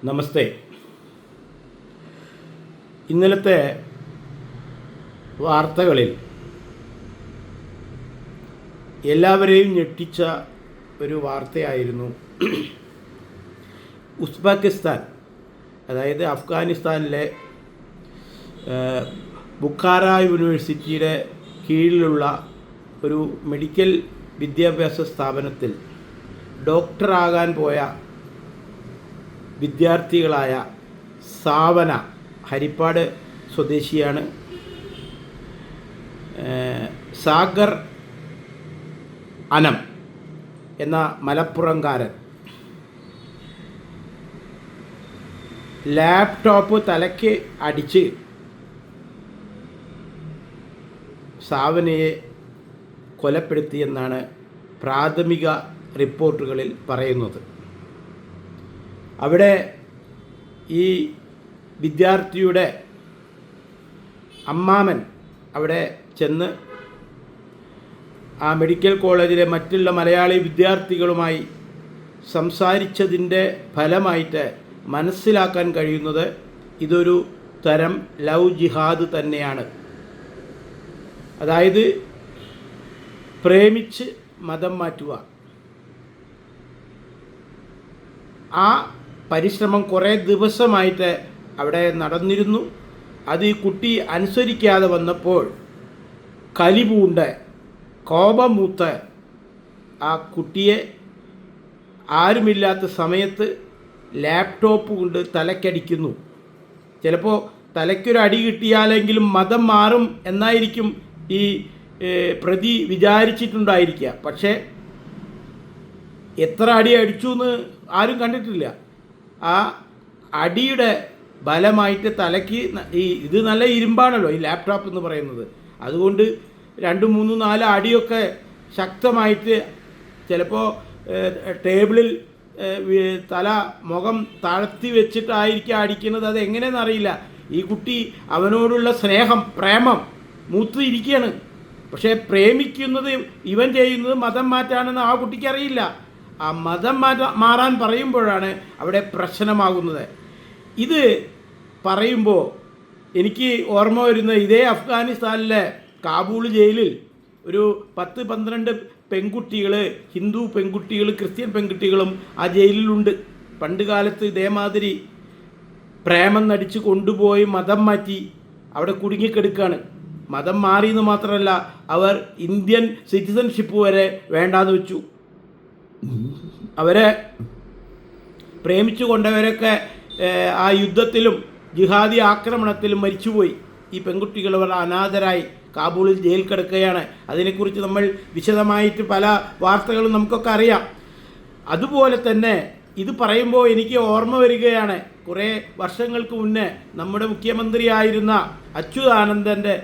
നമസ്തേ. ഇന്നലത്തെ വാർത്തകളിൽ എല്ലാവരെയും ഞെട്ടിച്ച ഒരു വാർത്തയായിരുന്നു ഉസ്ബെക്കിസ്ഥാൻ, അതായത് അഫ്ഗാനിസ്ഥാനിലെ ബുഖാറ യൂണിവേഴ്സിറ്റിയുടെ കീഴിലുള്ള ഒരു മെഡിക്കൽ വിദ്യാഭ്യാസ സ്ഥാപനത്തിൽ ഡോക്ടറാകാൻ പോയ വിദ്യാർത്ഥികളായ സാവന, ഹരിപ്പാട് സ്വദേശിയാണ്, സാഗർ അനം എന്ന മലപ്പുറംകാരൻ ലാപ്ടോപ്പ് തലയ്ക്ക് അടിച്ച് സാവനയെ കൊലപ്പെടുത്തിയെന്നാണ് പ്രാഥമിക റിപ്പോർട്ടുകളിൽ പറയുന്നത്. അവിടെ ഈ വിദ്യാർത്ഥിയുടെ അമ്മാമൻ അവിടെ ചെന്ന് ആ മെഡിക്കൽ കോളേജിലെ മറ്റുള്ള മലയാളി വിദ്യാർത്ഥികളുമായി സംസാരിച്ചതിൻ്റെ ഫലമായിട്ട് മനസ്സിലാക്കാൻ കഴിയുന്നത് ഇതൊരു തരം ലവ് ജിഹാദ് തന്നെയാണ്. അതായത് പ്രേമിച്ച് മതം മാറ്റുക. ആ പരിശ്രമം കുറേ ദിവസമായിട്ട് അവിടെ നടന്നിരുന്നു. അത് ഈ കുട്ടി അനുസരിക്കാതെ വന്നപ്പോൾ കലിപൂണ്ട് കോപമൂത്ത് ആ കുട്ടിയെ ആരുമില്ലാത്ത സമയത്ത് ലാപ്ടോപ്പ് കൊണ്ട് തലക്കടിക്കുന്നു. ചിലപ്പോൾ തലയ്ക്കൊരു അടി കിട്ടിയാലെങ്കിലും മതം മാറും എന്നായിരിക്കും ഈ പ്രതി വിചാരിച്ചിട്ടുണ്ടായിരിക്കുക. പക്ഷേ എത്ര അടി അടിച്ചു എന്ന് ആരും കണ്ടിട്ടില്ല. ആ അടിയുടെ ബലമായിട്ട് തലയ്ക്ക് ഇത് നല്ല ഇരുമ്പാണല്ലോ ഈ ലാപ്ടോപ്പ് എന്ന് പറയുന്നത്. അതുകൊണ്ട് 2, 3, 4 അടിയൊക്കെ ശക്തമായിട്ട് ചിലപ്പോൾ ടേബിളിൽ മുഖം താഴ്ത്തി വെച്ചിട്ടായിരിക്കും അടിക്കുന്നത്. അത് എങ്ങനെയെന്ന് അറിയില്ല. ഈ കുട്ടി അവനോടുള്ള സ്നേഹം, പ്രേമം മൂത്തിരിക്കുകയാണ്. പക്ഷേ പ്രേമിക്കുന്നത് ഇവൻ ചെയ്യുന്നത് മതം മാറ്റാണെന്ന് ആ കുട്ടിക്ക് അറിയില്ല. ആ മതം മാറാൻ പറയുമ്പോഴാണ് അവിടെ പ്രശ്നമാകുന്നത്. ഇത് പറയുമ്പോൾ എനിക്ക് ഓർമ്മ വരുന്ന ഇതേ അഫ്ഗാനിസ്ഥാനിലെ കാബൂൾ ജയിലിൽ ഒരു 10-12 പെൺകുട്ടികൾ, ഹിന്ദു പെൺകുട്ടികൾ, ക്രിസ്ത്യൻ പെൺകുട്ടികളും ആ ജയിലിലുണ്ട്. പണ്ട് കാലത്ത് ഇതേമാതിരി പ്രേമം നടിച്ച് കൊണ്ടുപോയി മതം മാറ്റി അവിടെ കുടുങ്ങിക്കെടുക്കുകയാണ്. മതം മാറിയെന്ന് മാത്രമല്ല, അവർ ഇന്ത്യൻ സിറ്റിസൺഷിപ്പ് വരെ വേണ്ടാന്ന് വെച്ചു. അവരെ പ്രേമിച്ചു കൊണ്ടവരൊക്കെ ആ യുദ്ധത്തിലും ജിഹാദി ആക്രമണത്തിലും മരിച്ചുപോയി. ഈ പെൺകുട്ടികൾ അവർ അനാഥരായി കാബൂളിൽ ജയിൽ കിടക്കുകയാണ്. അതിനെക്കുറിച്ച് നമ്മൾ വിശദമായിട്ട് പല വാർത്തകളും നമുക്കൊക്കെ അറിയാം. അതുപോലെ തന്നെ ഇത് പറയുമ്പോൾ എനിക്ക് ഓർമ്മ വരികയാണ്, കുറേ വർഷങ്ങൾക്ക് മുന്നേ നമ്മുടെ മുഖ്യമന്ത്രിയായിരുന്ന അച്യുതാനന്ദൻ്റെ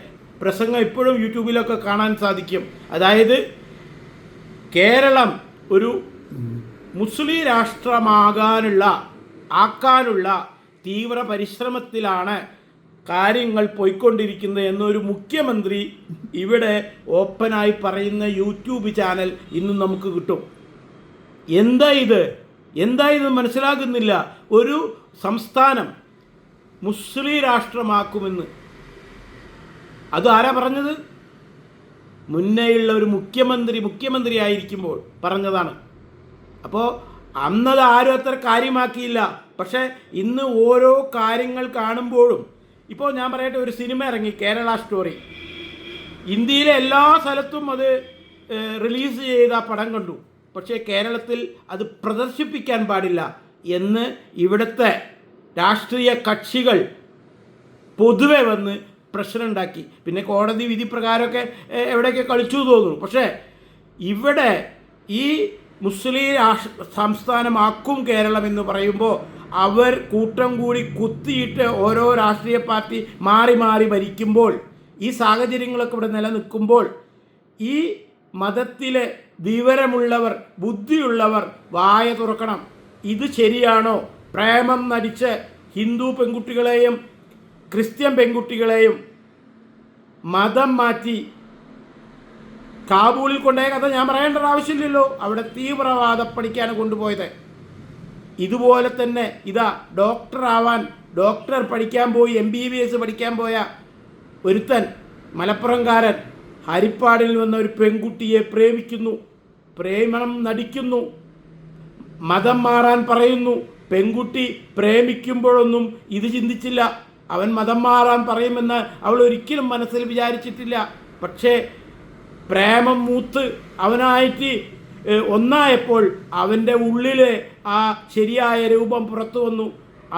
പ്രസംഗം ഇപ്പോഴും യൂട്യൂബിലൊക്കെ കാണാൻ സാധിക്കും. അതായത് കേരളം ഒരു മുസ്ലിം ആക്കാനുള്ള തീവ്ര പരിശ്രമത്തിലാണ് കാര്യങ്ങൾ പോയിക്കൊണ്ടിരിക്കുന്നത് എന്നൊരു മുഖ്യമന്ത്രി ഇവിടെ ഓപ്പണായി പറയുന്ന യൂട്യൂബ് ചാനൽ ഇന്നും നമുക്ക് കിട്ടും. എന്താ ഇത് മനസ്സിലാകുന്നില്ല. ഒരു സംസ്ഥാനം മുസ്ലിം രാഷ്ട്രമാക്കുമെന്ന് അത് ആരാ പറഞ്ഞത്? മുന്നേയുള്ള ഒരു മുഖ്യമന്ത്രി ആയിരിക്കുമ്പോൾ പറഞ്ഞതാണ്. അപ്പോൾ അന്നത് ആരും അത്ര കാര്യമാക്കിയില്ല. പക്ഷേ ഇന്ന് ഓരോ കാര്യങ്ങൾ കാണുമ്പോഴും, ഇപ്പോൾ ഞാൻ പറയട്ടെ, ഒരു സിനിമ ഇറങ്ങി, കേരള സ്റ്റോറി. ഇന്ത്യയിലെ എല്ലാ സ്ഥലത്തും അത് റിലീസ് ചെയ്ത പടം കണ്ടു. പക്ഷേ കേരളത്തിൽ അത് പ്രദർശിപ്പിക്കാൻ പാടില്ല എന്ന് ഇവിടുത്തെ രാഷ്ട്രീയ കക്ഷികൾ പൊതുവെ വന്ന് പ്രശ്നമുണ്ടാക്കി. പിന്നെ കോടതി വിധി പ്രകാരമൊക്കെ എവിടെയൊക്കെ കളിച്ചു തോന്നുന്നു. പക്ഷേ ഇവിടെ ഈ മുസ്ലിം സംസ്ഥാനമാക്കും കേരളം എന്ന് പറയുമ്പോൾ അവർ കൂട്ടം കൂടി കുത്തിയിട്ട് ഓരോ രാഷ്ട്രീയ പാർട്ടി മാറി മാറി ഭരിക്കുമ്പോൾ, ഈ സാഹചര്യങ്ങളൊക്കെ ഇവിടെ നിലനിൽക്കുമ്പോൾ ഈ മതത്തിലെ വിവരമുള്ളവർ, ബുദ്ധിയുള്ളവർ വായ തുറക്കണം. ഇത് ശരിയാണോ? പ്രേമം നടിച്ച് ഹിന്ദു പെൺകുട്ടികളെയും ക്രിസ്ത്യൻ പെൺകുട്ടികളെയും മതം മാറ്റി കാബൂളിൽ കൊണ്ടുപോയ കഥ ഞാൻ പറയേണ്ട ആവശ്യമില്ലല്ലോ. അവിടെ തീവ്രവാദ പഠിക്കാണ് കൊണ്ടുപോയത്. ഇതുപോലെ തന്നെ ഇതാ ഡോക്ടർ പഠിക്കാൻ പോയി MBBS പഠിക്കാൻ പോയ ഒരുത്തൻ മലപ്പുറംകാരൻ ഹരിപ്പാടിൽ വന്ന ഒരു പെൺകുട്ടിയെ പ്രേമിക്കുന്നു, പ്രേമം നടിക്കുന്നു, മതം മാറാൻ പറയുന്നു. പെൺകുട്ടി പ്രേമിക്കുമ്പോഴൊന്നും ഇത് ചിന്തിച്ചില്ല, അവൻ മതം മാറാൻ പറയുമെന്ന് അവൾ ഒരിക്കലും മനസ്സിൽ വിചാരിച്ചിട്ടില്ല. പക്ഷേ പ്രേമം മൂത്ത് അവനായിട്ട് ഒന്നായപ്പോൾ അവൻ്റെ ഉള്ളിലെ ആ ശരിയായ രൂപം പുറത്തു വന്നു.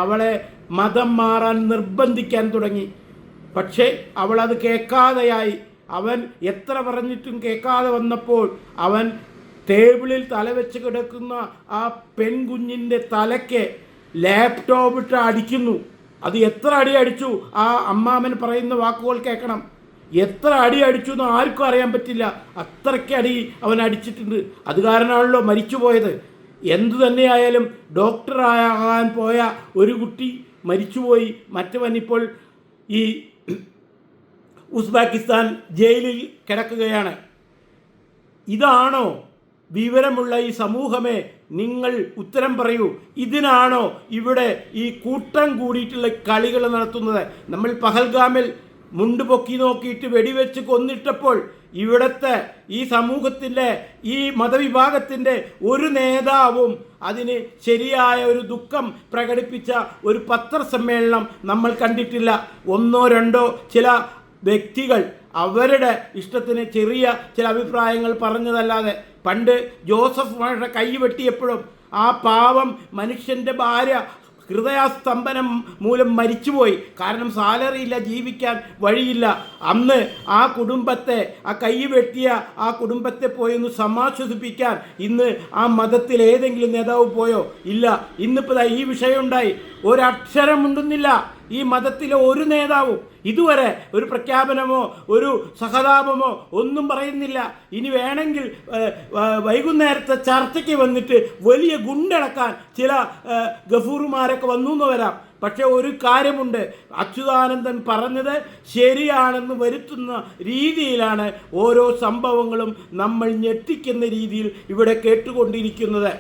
അവളെ മതം മാറാൻ നിർബന്ധിക്കാൻ തുടങ്ങി. പക്ഷേ അവളത് കേൾക്കാതെയായി. അവൻ എത്ര പറഞ്ഞിട്ടും കേൾക്കാതെ വന്നപ്പോൾ അവൻ ടേബിളിൽ തലവെച്ച് കിടക്കുന്ന ആ പെൺകുഞ്ഞിൻ്റെ തലയ്ക്ക് ലാപ്ടോപ്പ് ഇട്ട് അടിക്കുന്നു. അത് എത്ര അടി അടിച്ചു, ആ അമ്മാമൻ പറയുന്ന വാക്കുകൾ കേൾക്കണം. എത്ര അടി അടിച്ചു എന്ന് ആർക്കും അറിയാൻ പറ്റില്ല, അത്രയ്ക്ക് അടി അവൻ അടിച്ചിട്ടുണ്ട്. അത് കാരണമാണല്ലോ മരിച്ചുപോയത്. എന്തു തന്നെയായാലും ഡോക്ടറാകാൻ പോയ ഒരു കുട്ടി മരിച്ചുപോയി. മറ്റവൻ ഇപ്പോൾ ഈ ഉസ്ബെക്കിസ്ഥാൻ ജയിലിൽ കിടക്കുകയാണ്. ഇതാണോ വിവരമുള്ള ഈ സമൂഹമേ? നിങ്ങൾ ഉത്തരം പറയൂ. ഇതിനാണോ ഇവിടെ ഈ കൂട്ടം കൂടിയിട്ടുള്ള കളികൾ നടത്തുന്നത്? നമ്മൾ പഹൽഗാമിൽ മുണ്ട് പൊക്കി നോക്കിയിട്ട് വെടിവെച്ച് കൊന്നിട്ടപ്പോൾ ഇവിടുത്തെ ഈ സമൂഹത്തിൻ്റെ ഈ മതവിഭാഗത്തിൻ്റെ ഒരു നേതാവും അതിന് ശരിയായ ഒരു ദുഃഖം പ്രകടിപ്പിച്ച ഒരു പത്രസമ്മേളനം നമ്മൾ കണ്ടിട്ടില്ല. ഒന്നോ രണ്ടോ ചില വ്യക്തികൾ അവരുടെ ഇഷ്ടത്തിന് ചെറിയ ചില അഭിപ്രായങ്ങൾ പറഞ്ഞതല്ലാതെ. പണ്ട് ജോസഫ് മാഷ കൈ വെട്ടിയപ്പോഴും ആ പാവം മനുഷ്യൻ്റെ ഭാര്യ ഹൃദയസ്തംഭനം മൂലം മരിച്ചുപോയി. കാരണം സാലറി ഇല്ല, ജീവിക്കാൻ വഴിയില്ല. അന്ന് ആ കുടുംബത്തെ, ആ കൈ വെട്ടിയ ആ കുടുംബത്തെ പോയി ഒന്ന് സമാശ്വസിപ്പിക്കാൻ ഇന്ന് ആ മതത്തിൽ ഏതെങ്കിലും നേതാവ് പോയോ? ഇല്ല. ഇന്നിപ്പോൾ ഈ വിഷയം ഉണ്ടായി. ഒരക്ഷരം ഉണ്ടെന്നില്ല ഈ മതത്തിലെ ഒരു നേതാവും. ഇതുവരെ ഒരു പ്രഖ്യാപനമോ ഒരു സഹതാപമോ ഒന്നും പറയുന്നില്ല. ഇനി വേണമെങ്കിൽ വൈകുന്നേരത്തെ ചർച്ചയ്ക്ക് വന്നിട്ട് വലിയ ഗുണ്ടടക്കാൻ ചില ഗഫൂറുമാരൊക്കെ വന്നു എന്ന് വരാം. പക്ഷെ ഒരു കാര്യമുണ്ട്, അച്യുതാനന്ദൻ പറഞ്ഞത് ശരിയാണെന്ന് വരുത്തുന്ന രീതിയിലാണ് ഓരോ സംഭവങ്ങളും നമ്മൾ ഞെട്ടിക്കുന്ന രീതിയിൽ ഇവിടെ കേട്ടുകൊണ്ടിരിക്കുന്നത്.